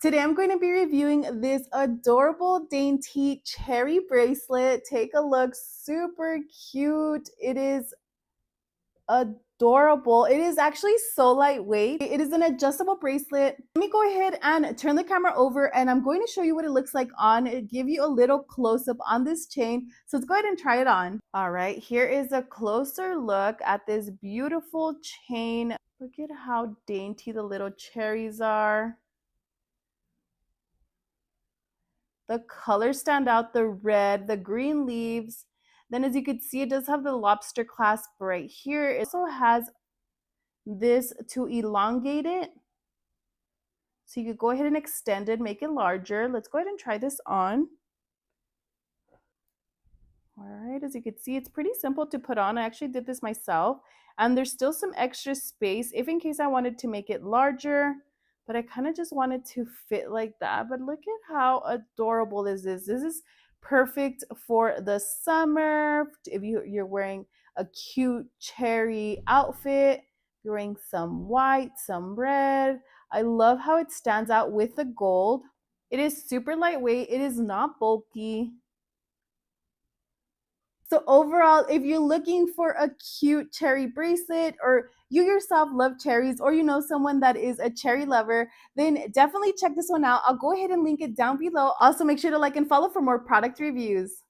Today I'm going to be reviewing this adorable dainty cherry bracelet. Take a look, super cute. It is adorable. It is actually so lightweight. It is an adjustable bracelet. Let me go ahead and turn the camera over and I'm going to show you what it looks like on, give you a little close-up on this chain. So let's go ahead and try it on. All right, here is a closer look at this beautiful chain. Look at how dainty the little cherries are. The colors stand out, the red, the green leaves. Then as you can see, it does have the lobster clasp right here. It also has this to elongate it. So you could go ahead and extend it, make it larger. Let's go ahead and try this on. All right, as you can see, it's pretty simple to put on. I actually did this myself. And there's still some extra space if in case I wanted to make it larger. But I kind of just wanted to fit like that. But look at how adorable this is. This is perfect for the summer. If you're wearing a cute cherry outfit, you're wearing some white, some red. I love how it stands out with the gold. It is super lightweight. It is not bulky. So overall, if you're looking for a cute cherry bracelet, or you yourself love cherries, or you know someone that is a cherry lover, then definitely check this one out. I'll go ahead and link it down below. Also, make sure to like and follow for more product reviews.